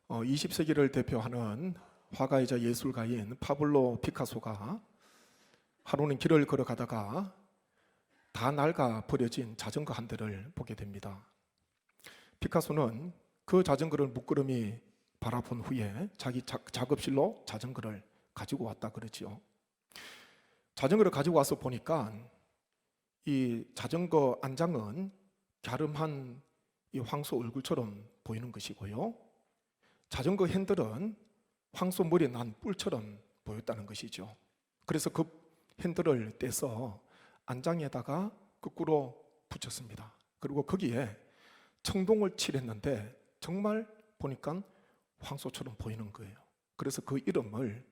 20세기를 대표하는 화가이자 예술가인 파블로 피카소가 하루는 길을 걸어가다가 다 낡아 버려진 자전거 한 대를 보게 됩니다. 피카소는 그 자전거를 묵끄러미 바라본 후에 자기 작업실로 자전거를 가지고 왔다 그러지요. 자전거를 가지고 와서 보니까 이 자전거 안장은 갸름한 이 황소 얼굴처럼 보이는 것이고요, 자전거 핸들은 황소 머리에 난 뿔처럼 보였다는 것이죠. 그래서 그 핸들을 떼서 안장에다가 거꾸로 붙였습니다. 그리고 거기에 청동을 칠했는데 정말 보니까 황소처럼 보이는 거예요. 그래서 그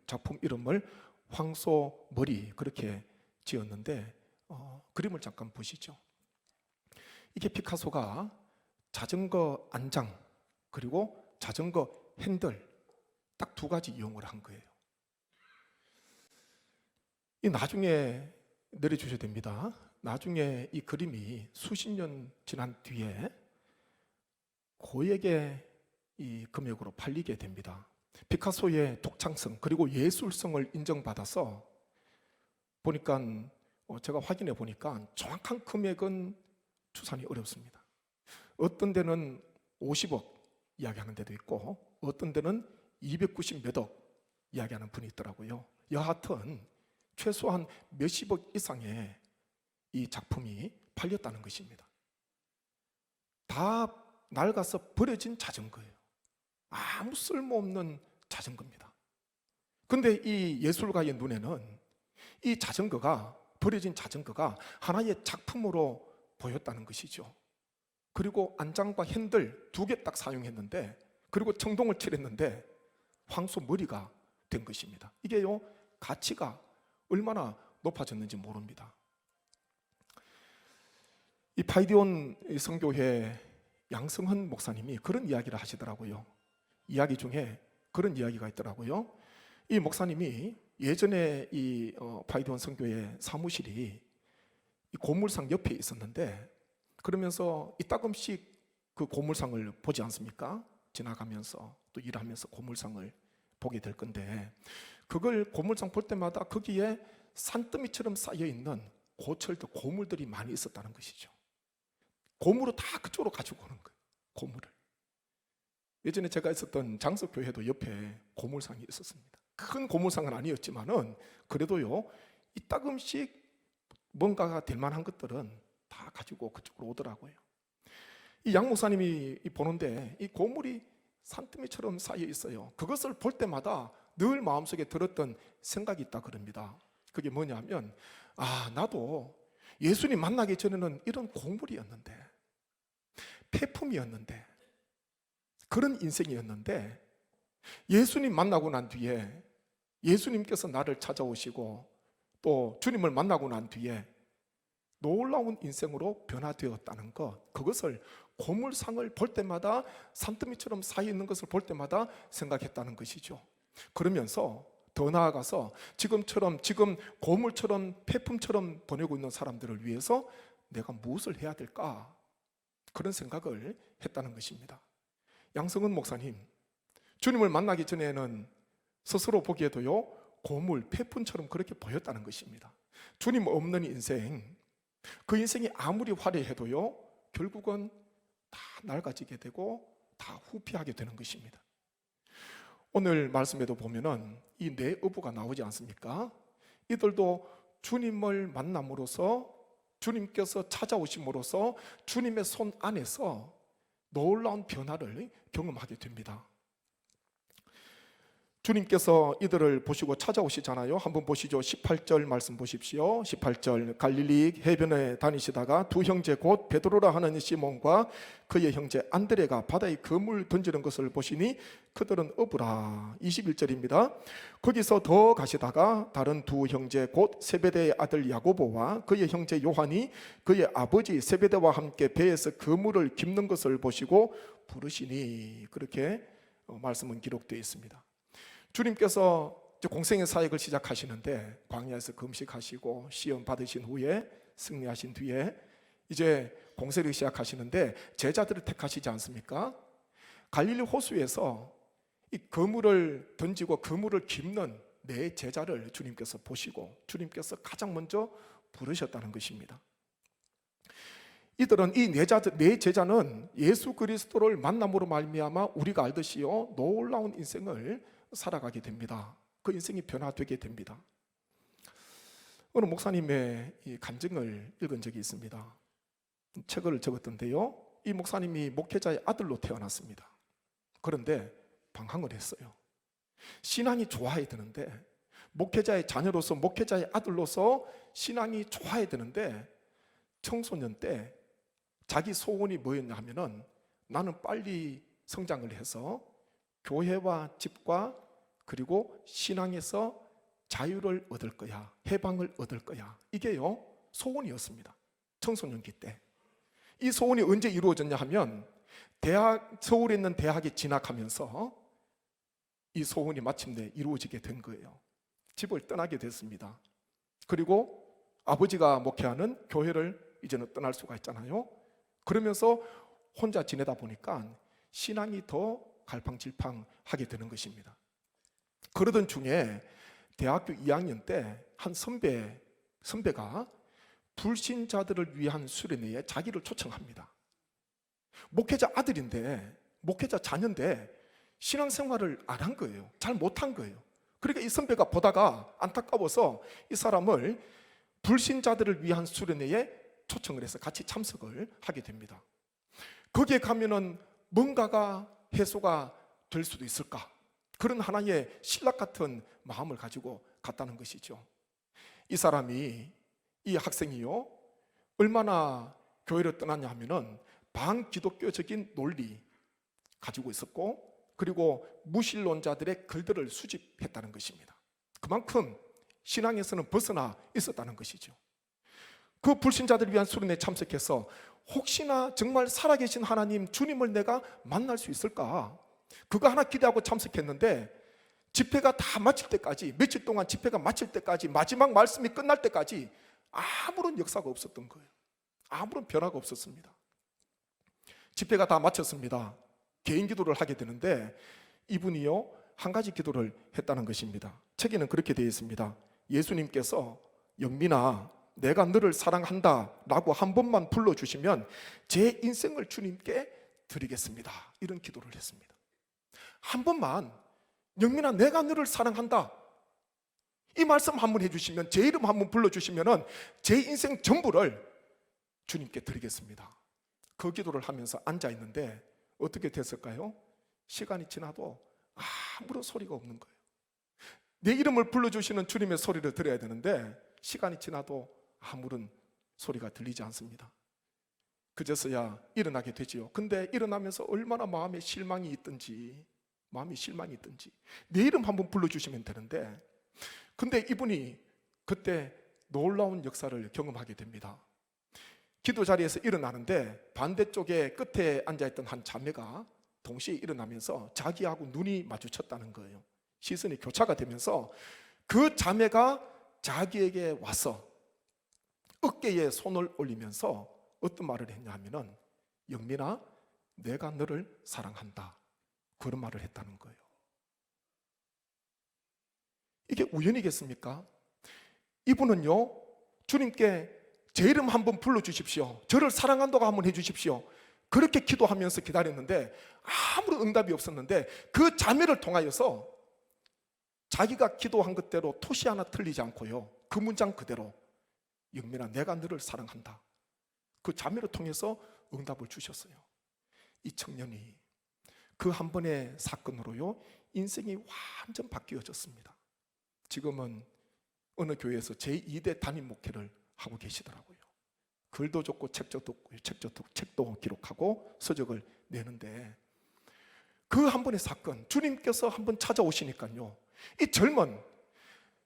작품 이름을 황소 머리 그렇게 지었는데, 그림을 잠깐 보시죠. 이게 피카소가 자전거 안장 그리고 자전거 핸들 딱 두 가지 이용을 한 거예요. 이 나중에 내려주셔야 됩니다. 나중에 이 그림이 수십 년 지난 뒤에 고액의 이 금액으로 팔리게 됩니다. 피카소의 독창성 그리고 예술성을 인정받아서 보니까 제가 확인해 보니까 정확한 금액은 추산이 어렵습니다. 어떤 데는 50억 이야기하는 데도 있고 어떤 데는 290 몇 억 이야기하는 분이 있더라고요. 여하튼 최소한 몇십억 이상의 이 작품이 팔렸다는 것입니다. 다 낡아서 버려진 자전거예요. 아무 쓸모없는 자전거입니다. 그런데 이 예술가의 눈에는 이 자전거가, 버려진 자전거가 하나의 작품으로 보였다는 것이죠. 그리고 안장과 핸들 두 개 딱 사용했는데, 그리고 청동을 칠했는데 황소 머리가 된 것입니다. 이게요, 가치가 얼마나 높아졌는지 모릅니다. 이 파이디온 성교회 양성헌 목사님이 그런 이야기를 하시더라고요. 이야기 중에 그런 이야기가 있더라고요. 이 목사님이 예전에 이 파이디온 성교회 사무실이 이 고물상 옆에 있었는데, 그러면서 이따금씩 그 고물상을 보지 않습니까? 지나가면서 또 일하면서 고물상을 보게 될 건데, 그걸 고물상 볼 때마다 거기에 산더미처럼 쌓여있는 고철들, 고물들이 많이 있었다는 것이죠. 고물을 다 그쪽으로 가지고 오는 거예요. 고물을. 예전에 제가 있었던 장석교회도 옆에 고물상이 있었습니다. 큰 고물상은 아니었지만은 그래도요, 이따금씩 뭔가가 될 만한 것들은 다 가지고 그쪽으로 오더라고요. 이 양 목사님이 보는데 이 고물이 산더미처럼 쌓여 있어요. 그것을 볼 때마다 늘 마음속에 들었던 생각이 있다 그럽니다. 그게 뭐냐면, 나도 예수님 만나기 전에는 이런 고물이었는데, 폐품이었는데, 그런 인생이었는데, 예수님 만나고 난 뒤에 예수님께서 나를 찾아오시고 또 주님을 만나고 난 뒤에 놀라운 인생으로 변화되었다는 것, 그것을 고물상을 볼 때마다, 산더미처럼 쌓여있는 것을 볼 때마다 생각했다는 것이죠. 그러면서 더 나아가서 지금 고물처럼 폐품처럼 보내고 있는 사람들을 위해서 내가 무엇을 해야 될까, 그런 생각을 했다는 것입니다. 양성헌 목사님, 주님을 만나기 전에는 스스로 보기에도요, 고물, 폐품처럼 그렇게 보였다는 것입니다. 주님 없는 인생, 그 인생이 아무리 화려해도요, 결국은 다 낡아지게 되고 다 후피하게 되는 것입니다. 오늘 말씀에도 보면은 이 네 어부가 나오지 않습니까? 이들도 주님을 만남으로써, 주님께서 찾아오심으로써 주님의 손 안에서 놀라운 변화를 경험하게 됩니다. 주님께서 이들을 보시고 찾아오시잖아요. 한번 보시죠. 18절 말씀 보십시오. 18절, 갈릴리 해변에 다니시다가 두 형제 곧 베드로라 하는 시몬과 그의 형제 안드레가 바다에 그물 던지는 것을 보시니 그들은 어부라. 21절입니다. 거기서 더 가시다가 다른 두 형제 곧 세베대의 아들 야고보와 그의 형제 요한이 그의 아버지 세베대와 함께 배에서 그물을 깁는 것을 보시고 부르시니, 그렇게 말씀은 기록되어 있습니다. 주님께서 공생의 사역을 시작하시는데 광야에서 금식하시고 시험 받으신 후에 승리하신 뒤에 이제 공세를 시작하시는데 제자들을 택하시지 않습니까? 갈릴리 호수에서 이 그물을 던지고 그물을 깁는 네 제자를 주님께서 보시고 주님께서 가장 먼저 부르셨다는 것입니다. 이들은 이 네 제자는 예수 그리스도를 만남으로 말미암아 우리가 알듯이요 놀라운 인생을 살아가게 됩니다. 그 인생이 변화되게 됩니다. 어느 목사님의 이 간증을 읽은 적이 있습니다. 책을 적었던데요, 이 목사님이 목회자의 아들로 태어났습니다. 그런데 방황을 했어요. 신앙이 좋아야 되는데, 목회자의 자녀로서 목회자의 아들로서 신앙이 좋아야 되는데, 청소년 때 자기 소원이 뭐였냐 하면은 나는 빨리 성장을 해서 교회와 집과 그리고 신앙에서 자유를 얻을 거야, 해방을 얻을 거야. 이게요 소원이었습니다. 청소년기 때. 이 소원이 언제 이루어졌냐 하면 서울에 있는 대학에 진학하면서 이 소원이 마침내 이루어지게 된 거예요. 집을 떠나게 됐습니다. 그리고 아버지가 목회하는 교회를 이제는 떠날 수가 있잖아요. 그러면서 혼자 지내다 보니까 신앙이 더 갈팡질팡하게 되는 것입니다. 그러던 중에 대학교 2학년 때 한 선배가 불신자들을 위한 수련회에 자기를 초청합니다. 목회자 아들인데, 목회자 자녀인데 신앙생활을 안 한 거예요. 잘 못한 거예요. 그러니까 이 선배가 보다가 안타까워서 이 사람을 불신자들을 위한 수련회에 초청을 해서 같이 참석을 하게 됩니다. 거기에 가면은 뭔가가 해소가 될 수도 있을까? 그런 하나의 신락 같은 마음을 가지고 갔다는 것이죠. 이 사람이, 이 학생이요, 얼마나 교회를 떠났냐 하면은 반기독교적인 논리 가지고 있었고, 그리고 무신론자들의 글들을 수집했다는 것입니다. 그만큼 신앙에서는 벗어나 있었다는 것이죠. 그 불신자들을 위한 수련회에 참석해서 혹시나 정말 살아계신 하나님, 주님을 내가 만날 수 있을까? 그거 하나 기대하고 참석했는데 집회가 다 마칠 때까지, 며칠 동안 집회가 마칠 때까지, 마지막 말씀이 끝날 때까지 아무런 역사가 없었던 거예요. 아무런 변화가 없었습니다. 집회가 다 마쳤습니다. 개인 기도를 하게 되는데 이분이요 한 가지 기도를 했다는 것입니다. 책에는 그렇게 되어 있습니다. 예수님께서 영민아 내가 너를 사랑한다 라고 한 번만 불러주시면 제 인생을 주님께 드리겠습니다. 이런 기도를 했습니다. 한 번만, 영민아 내가 너를 사랑한다, 이 말씀 한번 해주시면, 제 이름 한번 불러주시면 제 인생 전부를 주님께 드리겠습니다. 그 기도를 하면서 앉아있는데 어떻게 됐을까요? 시간이 지나도 아무런 소리가 없는 거예요. 내 이름을 불러주시는 주님의 소리를 들어야 되는데 시간이 지나도 아무런 소리가 들리지 않습니다. 그제서야 일어나게 되지요. 근데 일어나면서 얼마나 마음에 실망이 있든지 내 이름 한번 불러주시면 되는데, 근데 이분이 그때 놀라운 역사를 경험하게 됩니다. 기도 자리에서 일어나는데 반대쪽에 끝에 앉아있던 한 자매가 동시에 일어나면서 자기하고 눈이 마주쳤다는 거예요. 시선이 교차가 되면서 그 자매가 자기에게 와서 어깨에 손을 올리면서 어떤 말을 했냐 하면은 영민아 내가 너를 사랑한다, 그런 말을 했다는 거예요. 이게 우연이겠습니까? 이분은요 주님께 제 이름 한번 불러주십시오, 저를 사랑한다고 한번 해주십시오, 그렇게 기도하면서 기다렸는데 아무런 응답이 없었는데 그 자매를 통하여서 자기가 기도한 것대로 토시 하나 틀리지 않고요 그 문장 그대로 영민아 내가 너를 사랑한다, 그 자매를 통해서 응답을 주셨어요. 이 청년이 그 한 번의 사건으로요 인생이 완전 바뀌어졌습니다. 지금은 어느 교회에서 제2대 담임 목회를 하고 계시더라고요. 글도 좋고 책도 기록하고 서적을 내는데 그 한 번의 사건, 주님께서 한번 찾아오시니까요 이 젊은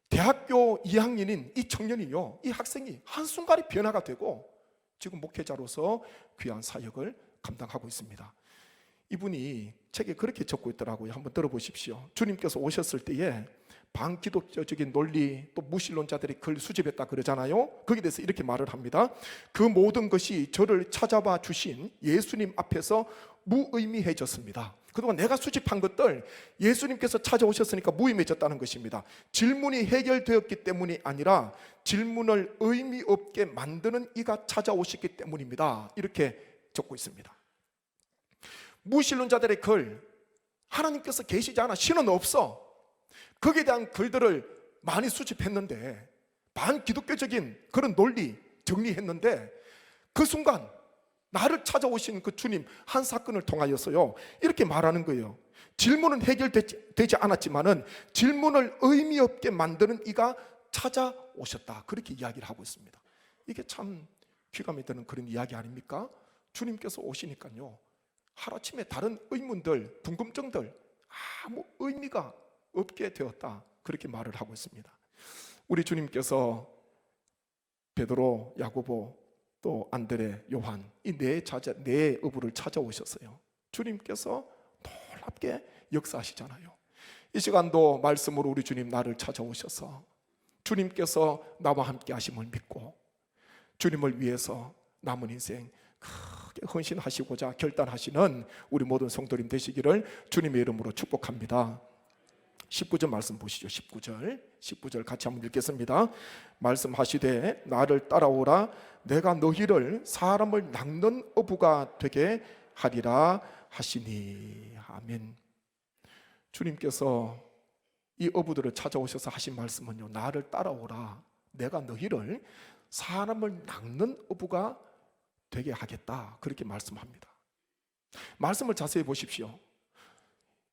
대학교 2학년인 이 청년이요, 이 학생이 한순간에 변화가 되고 지금 목회자로서 귀한 사역을 감당하고 있습니다. 이분이 책에 그렇게 적고 있더라고요. 한번 들어보십시오. 주님께서 오셨을 때에 반기독교적인 논리, 또 무신론자들이 그걸 수집했다 그러잖아요. 거기에 대해서 이렇게 말을 합니다. 그 모든 것이 저를 찾아봐 주신 예수님 앞에서 무의미해졌습니다. 그동안 내가 수집한 것들 예수님께서 찾아오셨으니까 무의미해졌다는 것입니다. 질문이 해결되었기 때문이 아니라 질문을 의미 없게 만드는 이가 찾아오셨기 때문입니다. 이렇게 적고 있습니다. 무신론자들의 글, 하나님께서 계시지 않아, 신은 없어, 거기에 대한 글들을 많이 수집했는데, 반기독교적인 그런 논리 정리했는데, 그 순간 나를 찾아오신 그 주님 한 사건을 통하여서요 이렇게 말하는 거예요. 질문은 해결되지 않았지만은 질문을 의미 없게 만드는 이가 찾아오셨다, 그렇게 이야기를 하고 있습니다. 이게 참 귀감이 되는 그런 이야기 아닙니까? 주님께서 오시니까요 하루아침에 다른 의문들, 궁금증들 아무 의미가 없게 되었다, 그렇게 말을 하고 있습니다. 우리 주님께서 베드로, 야고보, 또 안드레, 요한 이 네 어부를 찾아오셨어요. 주님께서 놀랍게 역사하시잖아요. 이 시간도 말씀으로 우리 주님 나를 찾아오셔서 주님께서 나와 함께 하심을 믿고 주님을 위해서 남은 인생 크게 헌신하시고자 결단하시는 우리 모든 성도님 되시기를 주님의 이름으로 축복합니다. 19절 말씀 보시죠. 19절 같이 한번 읽겠습니다. 말씀하시되 나를 따라오라, 내가 너희를 사람을 낚는 어부가 되게 하리라 하시니. 아멘. 주님께서 이 어부들을 찾아오셔서 하신 말씀은요, 나를 따라오라, 내가 너희를 사람을 낚는 어부가 되게 하겠다, 그렇게 말씀합니다. 말씀을 자세히 보십시오.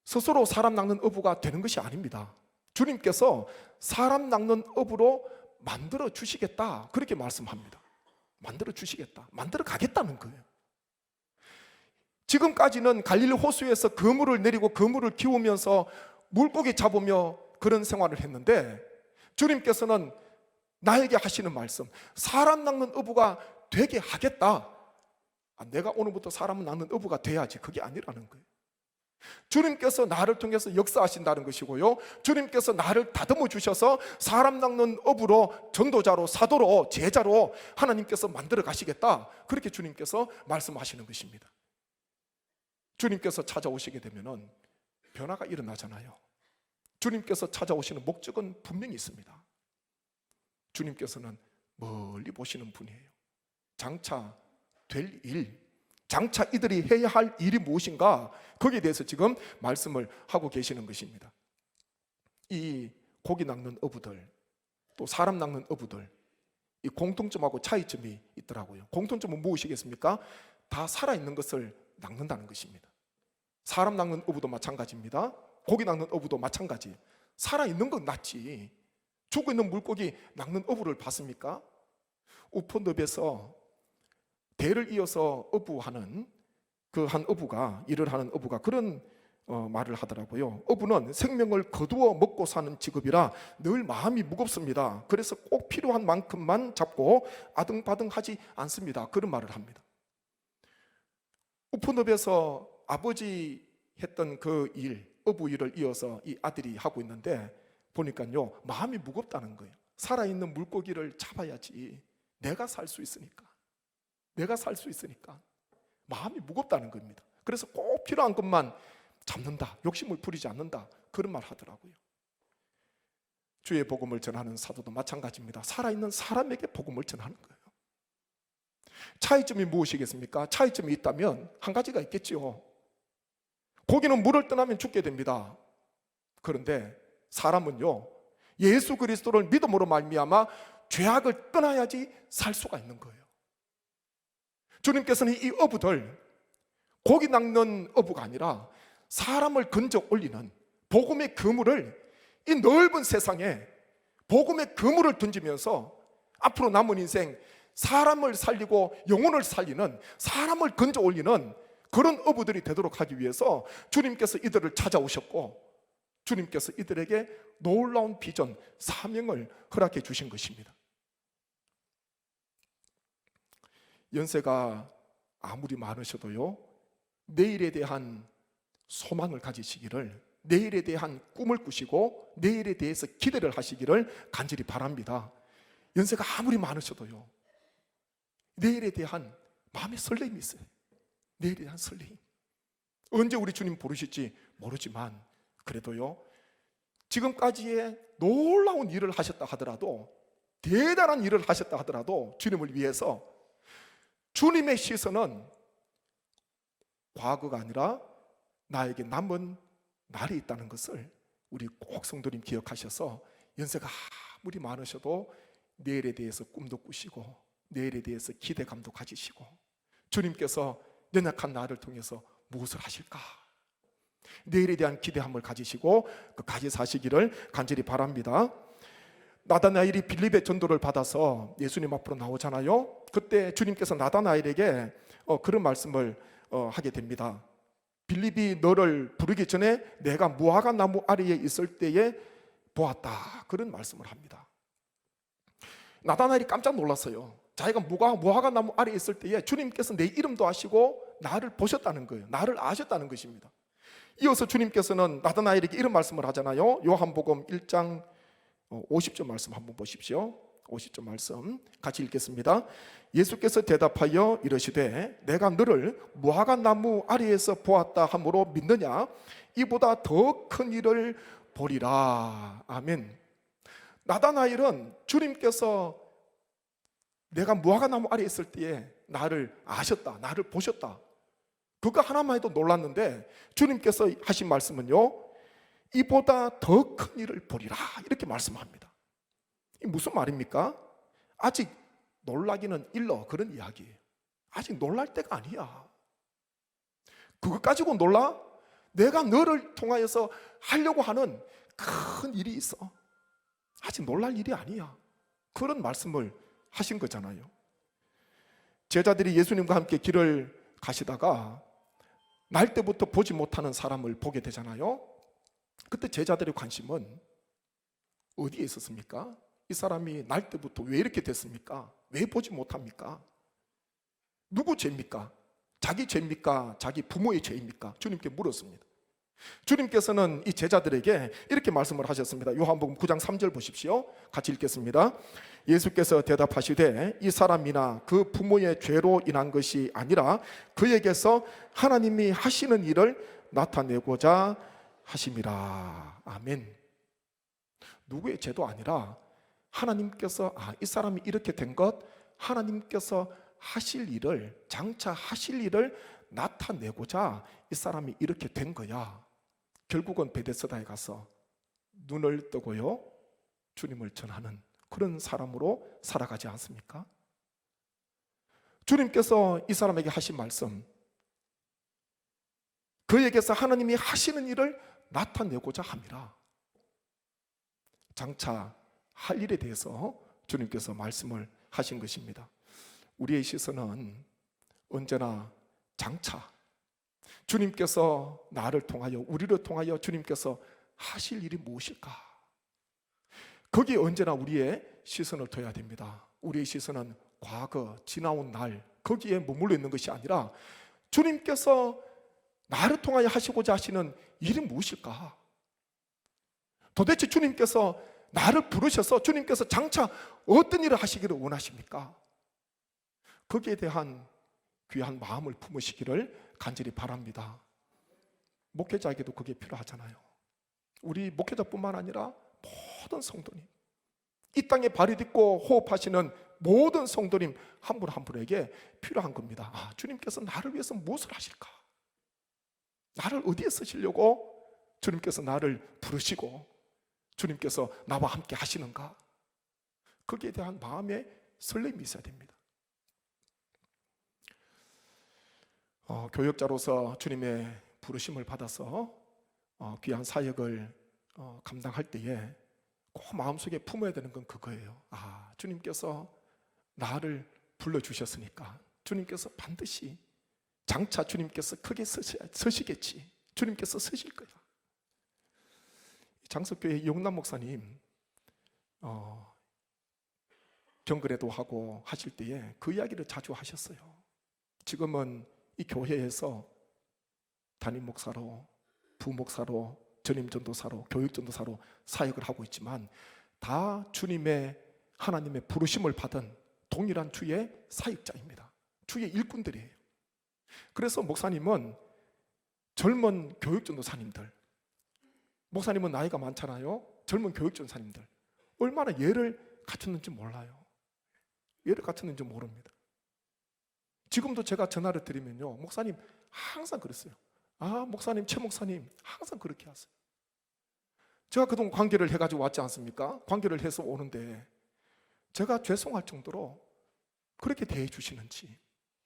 스스로 사람 낚는 어부가 되는 것이 아닙니다. 주님께서 사람 낚는 어부로 만들어 주시겠다, 그렇게 말씀합니다. 만들어 주시겠다, 만들어 가겠다는 거예요. 지금까지는 갈릴리 호수에서 그물을 내리고 그물을 키우면서 물고기 잡으며 그런 생활을 했는데, 주님께서는 나에게 하시는 말씀, 사람 낚는 어부가 되게 하겠다. 내가 오늘부터 사람 낚는 어부가 돼야지, 그게 아니라는 거예요. 주님께서 나를 통해서 역사하신다는 것이고요, 주님께서 나를 다듬어 주셔서 사람 낚는 어부로, 전도자로, 사도로, 제자로 하나님께서 만들어 가시겠다, 그렇게 주님께서 말씀하시는 것입니다. 주님께서 찾아오시게 되면은 변화가 일어나잖아요. 주님께서 찾아오시는 목적은 분명히 있습니다. 주님께서는 멀리 보시는 분이에요. 장차 될 일, 장차 이들이 해야 할 일이 무엇인가, 거기에 대해서 지금 말씀을 하고 계시는 것입니다. 이 고기 낚는 어부들, 또 사람 낚는 어부들, 이 공통점하고 차이점이 있더라고요. 공통점은 무엇이겠습니까? 다 살아있는 것을 낚는다는 것입니다. 사람 낚는 어부도 마찬가지입니다. 고기 낚는 어부도 마찬가지. 살아있는 건 낫지, 죽어있는 물고기 낚는 어부를 봤습니까? 우포늪에서 대를 이어서 어부하는 그 한 어부가, 일을 하는 어부가 그런 말을 하더라고요. 어부는 생명을 거두어 먹고 사는 직업이라 늘 마음이 무겁습니다. 그래서 꼭 필요한 만큼만 잡고 아등바등하지 않습니다, 그런 말을 합니다. 우포늪에서 아버지 했던 그 일, 어부 일을 이어서 이 아들이 하고 있는데 보니까요 마음이 무겁다는 거예요. 살아있는 물고기를 잡아야지, 내가 살 수 있으니까, 내가 살 수 있으니까 마음이 무겁다는 겁니다. 그래서 꼭 필요한 것만 잡는다, 욕심을 부리지 않는다, 그런 말 하더라고요. 주의 복음을 전하는 사도도 마찬가지입니다. 살아있는 사람에게 복음을 전하는 거예요. 차이점이 무엇이겠습니까? 차이점이 있다면 한 가지가 있겠지요. 고기는 물을 떠나면 죽게 됩니다. 그런데 사람은요 예수 그리스도를 믿음으로 말미암아 죄악을 떠나야지 살 수가 있는 거예요. 주님께서는 이 어부들, 고기 낚는 어부가 아니라 사람을 건져 올리는 복음의 그물을, 이 넓은 세상에 복음의 그물을 던지면서 앞으로 남은 인생 사람을 살리고 영혼을 살리는, 사람을 건져 올리는 그런 어부들이 되도록 하기 위해서 주님께서 이들을 찾아오셨고, 주님께서 이들에게 놀라운 비전, 사명을 허락해 주신 것입니다. 연세가 아무리 많으셔도요 내일에 대한 소망을 가지시기를 내일에 대한 꿈을 꾸시고 내일에 대해서 기대를 하시기를 간절히 바랍니다. 연세가 아무리 많으셔도요, 내일에 대한 마음의 설렘이 있어요. 내일에 대한 설렘. 언제 우리 주님 부르실지 모르지만 그래도요, 지금까지의 놀라운 일을 하셨다 하더라도, 대단한 일을 하셨다 하더라도 주님을 위해서 주님의 시선은 과거가 아니라 나에게 남은 날이 있다는 것을 우리 꼭 성도님 기억하셔서 연세가 아무리 많으셔도 내일에 대해서 꿈도 꾸시고 내일에 대해서 기대감도 가지시고 주님께서 연약한 나를 통해서 무엇을 하실까, 내일에 대한 기대함을 가지시고 끝까지 사시기를 간절히 바랍니다. 나다나엘이 빌립의 전도를 받아서 예수님 앞으로 나오잖아요. 그때 주님께서 나다나엘에게 그런 말씀을 하게 됩니다. 빌립이 너를 부르기 전에 내가 무화과 나무 아래에 있을 때에 보았다, 그런 말씀을 합니다. 나다나엘이 깜짝 놀랐어요. 자기가 무화과 나무 아래에 있을 때에 주님께서 내 이름도 아시고 나를 보셨다는 거예요. 나를 아셨다는 것입니다. 이어서 주님께서는 나다나엘에게 이런 말씀을 하잖아요. 요한복음 1장 50절 말씀 한번 보십시오. 50절 말씀 같이 읽겠습니다. 예수께서 대답하여 이르시되 내가 너를 무화과 나무 아래에서 보았다 함으로 믿느냐? 이보다 더 큰 일을 보리라. 아멘. 나다나엘은 주님께서 내가 무화과 나무 아래에 있을 때에 나를 아셨다, 나를 보셨다, 그거 하나만 해도 놀랐는데 주님께서 하신 말씀은요, 이보다 더 큰 일을 보리라, 이렇게 말씀합니다. 이 무슨 말입니까? 아직 놀라기는 일러, 그런 이야기예요. 아직 놀랄 때가 아니야. 그것 가지고 놀라? 내가 너를 통하여서 하려고 하는 큰 일이 있어. 아직 놀랄 일이 아니야. 그런 말씀을 하신 거잖아요. 제자들이 예수님과 함께 길을 가시다가 날 때부터 보지 못하는 사람을 보게 되잖아요. 그때 제자들의 관심은 어디에 있었습니까? 이 사람이 날 때부터 왜 이렇게 됐습니까? 왜 보지 못합니까? 누구 죄입니까? 자기 죄입니까? 자기 부모의 죄입니까? 주님께 물었습니다. 주님께서는 이 제자들에게 이렇게 말씀을 하셨습니다. 요한복음 9장 3절 보십시오. 같이 읽겠습니다. 예수께서 대답하시되 이 사람이나 그 부모의 죄로 인한 것이 아니라 그에게서 하나님이 하시는 일을 나타내고자 하심이라. 아멘. 누구의 죄도 아니라 하나님께서 이 사람이 이렇게 된 것, 하나님께서 하실 일을, 장차 하실 일을 나타내고자 이 사람이 이렇게 된 거야. 결국은 베데스다에 가서 눈을 뜨고요, 주님을 전하는 그런 사람으로 살아가지 않습니까? 주님께서 이 사람에게 하신 말씀, 그에게서 하나님이 하시는 일을 나타내고자 함이라. 장차 할 일에 대해서 주님께서 말씀을 하신 것입니다. 우리의 시선은 언제나 장차 주님께서 나를 통하여, 우리를 통하여 주님께서 하실 일이 무엇일까? 거기에 언제나 우리의 시선을 둬야 됩니다. 우리의 시선은 과거, 지나온 날, 거기에 머물러 있는 것이 아니라 주님께서 나를 통하여 하시고자 하시는 일이 무엇일까? 도대체 주님께서 나를 부르셔서 주님께서 장차 어떤 일을 하시기를 원하십니까? 거기에 대한 귀한 마음을 품으시기를 간절히 바랍니다. 목회자에게도 그게 필요하잖아요. 우리 목회자뿐만 아니라 모든 성도님, 이 땅에 발이 딛고 호흡하시는 모든 성도님 한 분 한 분에게 필요한 겁니다. 주님께서 나를 위해서 무엇을 하실까? 나를 어디에 쓰시려고 주님께서 나를 부르시고 주님께서 나와 함께 하시는가? 거기에 대한 마음의 설렘이 있어야 됩니다. 교역자로서 주님의 부르심을 받아서 귀한 사역을 감당할 때에 꼭 마음속에 품어야 되는 건 그거예요. 주님께서 나를 불러주셨으니까 주님께서 반드시 장차 주님께서 크게 서시겠지. 주님께서 서실 거야. 장석교회 이용남 목사님 경건회도 하고 하실 때에 그 이야기를 자주 하셨어요. 지금은 이 교회에서 담임 목사로, 부목사로 전임 전도사로, 교육 전도사로 사역을 하고 있지만 다 주님의 하나님의 부르심을 받은 동일한 주의 사역자입니다. 주의 일꾼들이에요. 그래서 목사님은 젊은 교육 전도사님들, 목사님은 나이가 많잖아요. 젊은 교육 전도사님들 얼마나 예를 갖췄는지 몰라요. 예를 갖췄는지 모릅니다. 지금도 제가 전화를 드리면요, 목사님 항상 그랬어요. 목사님, 최 목사님 항상 그렇게 하세요. 제가 그동안 관계를 해가지고 왔지 않습니까? 관계를 해서 오는데 제가 죄송할 정도로 그렇게 대해 주시는지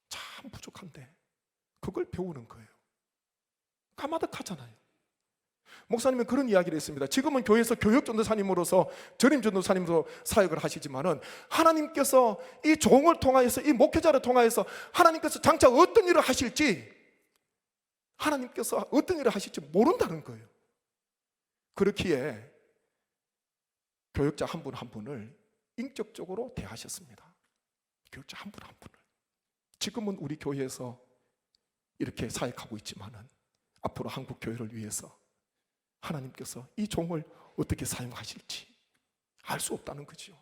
참 부족한데 그걸 배우는 거예요. 까마득하잖아요. 목사님은 그런 이야기를 했습니다. 지금은 교회에서 교육 전도사님으로서, 전임 전도사님으로 사역을 하시지만은 하나님께서 이 종을 통하여서, 이 목회자를 통하여서 하나님께서 장차 어떤 일을 하실지, 하나님께서 어떤 일을 하실지 모른다는 거예요. 그렇기에 교육자 한 분 한 분을 인격적으로 대하셨습니다. 교육자 한 분 한 분을. 지금은 우리 교회에서 이렇게 사역하고 있지만은 앞으로 한국 교회를 위해서 하나님께서 이 종을 어떻게 사용하실지 알 수 없다는 거죠.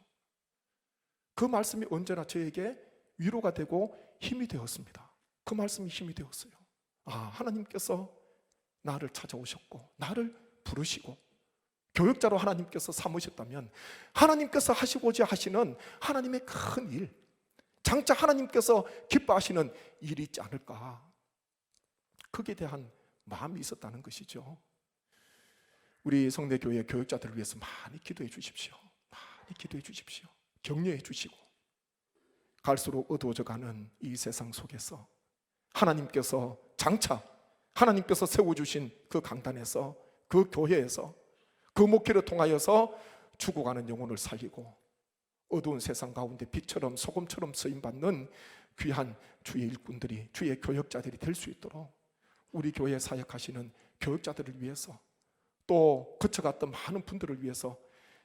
그 말씀이 언제나 저에게 위로가 되고 힘이 되었습니다. 그 말씀이 힘이 되었어요. 하나님께서 나를 찾아오셨고 나를 부르시고 교육자로 하나님께서 삼으셨다면 하나님께서 하시고자 하시는 하나님의 큰 일, 장차 하나님께서 기뻐하시는 일이 있지 않을까, 그에 대한 마음이 있었다는 것이죠. 우리 성내교회 교육자들을 위해서 많이 기도해 주십시오. 많이 기도해 주십시오. 격려해 주시고, 갈수록 어두워져가는 이 세상 속에서 하나님께서 장차 하나님께서 세워주신 그 강단에서, 그 교회에서, 그 목회를 통하여서 죽어가는 영혼을 살리고 어두운 세상 가운데 빛처럼 소금처럼 쓰임받는 귀한 주의 일꾼들이, 주의 교역자들이 될 수 있도록 우리 교회에 사역하시는 교육자들을 위해서, 또 거쳐갔던 많은 분들을 위해서,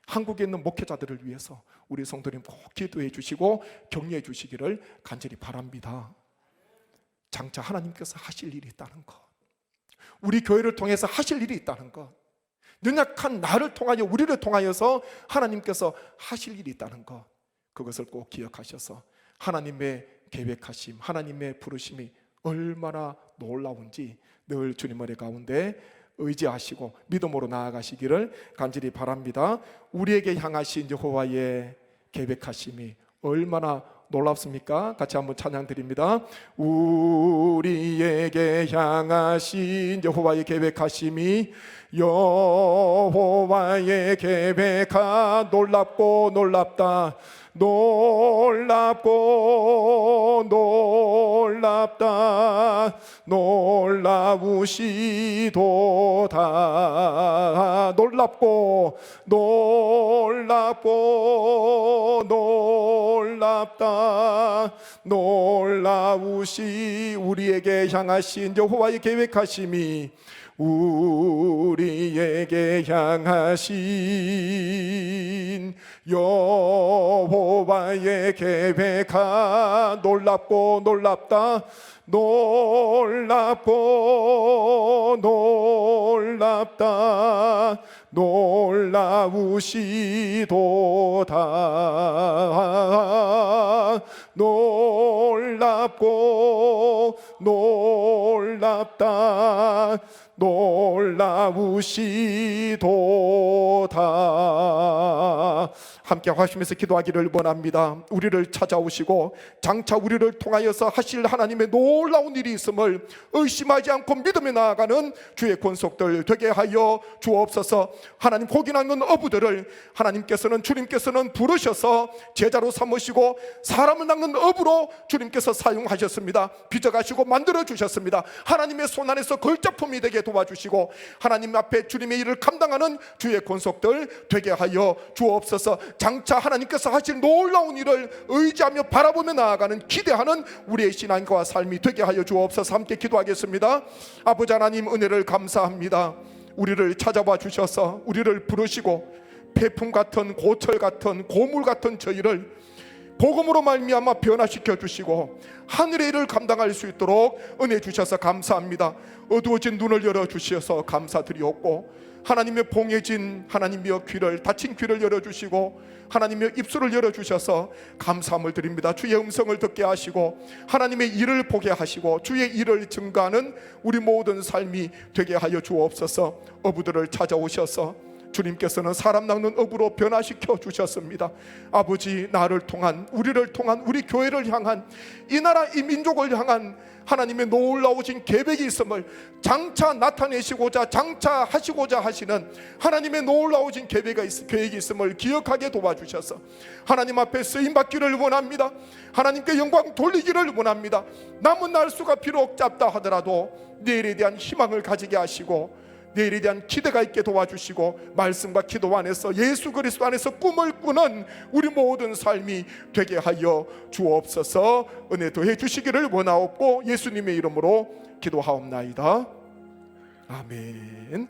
한국에 있는 목회자들을 위해서 우리 성도님 꼭 기도해 주시고 격려해 주시기를 간절히 바랍니다. 장차 하나님께서 하실 일이 있다는 것, 우리 교회를 통해서 하실 일이 있다는 것, 연약한 나를 통하여, 우리를 통하여서 하나님께서 하실 일이 있다는 것, 그것을 꼭 기억하셔서 하나님의 계획하심, 하나님의 부르심이 얼마나 놀라운지 늘 주님 은혜 가운데 의지하시고 믿음으로 나아가시기를 간절히 바랍니다. 우리에게 향하신 여호와의 계획하심이 얼마나 놀랍습니까? 같이 한번 찬양 드립니다. 우리에게 향하신 여호와의 계획하심이, 여호와의 계획하 놀랍고 놀랍다, 놀랍고 놀랍다, 놀라우시도다. 놀랍고 놀랍고 놀랍다, 놀라우시 우리에게 향하신 여호와의 계획하심이, 우리에게 향하신 여호와의 계획하 놀랍고 놀랍다, 놀랍고 놀랍다, 놀라우시도다. 놀랍고 놀랍다, 놀라우시도다. 함께 하시면서 기도하기를 원합니다. 우리를 찾아오시고 장차 우리를 통하여서 하실 하나님의 놀라운 일이 있음을 의심하지 않고 믿음에 나아가는 주의 권속들 되게 하여 주옵소서. 하나님, 고기 낳는 어부들을 하나님께서는, 주님께서는 부르셔서 제자로 삼으시고 사람을 낳는 어부로 주님께서 사용하셨습니다. 빚어가시고 만들어주셨습니다. 하나님의 손 안에서 걸작품이 되게 도와주시고 하나님 앞에 주님의 일을 감당하는 주의 권속들 되게 하여 주옵소서. 장차 하나님께서 하실 놀라운 일을 의지하며 바라보며 나아가는, 기대하는 우리의 신앙과 삶이 되게 하여 주옵소서. 함께 기도하겠습니다. 아버지 하나님, 은혜를 감사합니다. 우리를 찾아봐 주셔서 우리를 부르시고 폐품 같은, 고철 같은, 고물 같은 저희를 복음으로 말미암아 변화시켜 주시고 하늘의 일을 감당할 수 있도록 은혜 주셔서 감사합니다. 어두워진 눈을 열어 주셔서 감사드리옵고, 하나님의 봉해진 하나님의 귀를, 닫힌 귀를 열어주시고 하나님의 입술을 열어주셔서 감사함을 드립니다. 주의 음성을 듣게 하시고 하나님의 일을 보게 하시고 주의 일을 증거하는 우리 모든 삶이 되게 하여 주옵소서. 어부들을 찾아오셔서 주님께서는 사람 낚는 어부로 변화시켜 주셨습니다. 아버지, 나를 통한, 우리를 통한, 우리 교회를 향한, 이 나라 이 민족을 향한 하나님의 놀라우신 계획이 있음을 장차 나타내시고자, 장차 하시고자 하시는 하나님의 놀라우신 계획이 있음을 기억하게 도와주셔서 하나님 앞에 쓰임받기를 원합니다. 하나님께 영광 돌리기를 원합니다. 남은 날수가 비록 짧다 하더라도 내일에 대한 희망을 가지게 하시고 내일에 대한 기대가 있게 도와주시고 말씀과 기도 안에서 예수 그리스도 안에서 꿈을 꾸는 우리 모든 삶이 되게 하여 주옵소서. 은혜 더해 주시기를 원하옵고 예수님의 이름으로 기도하옵나이다. 아멘.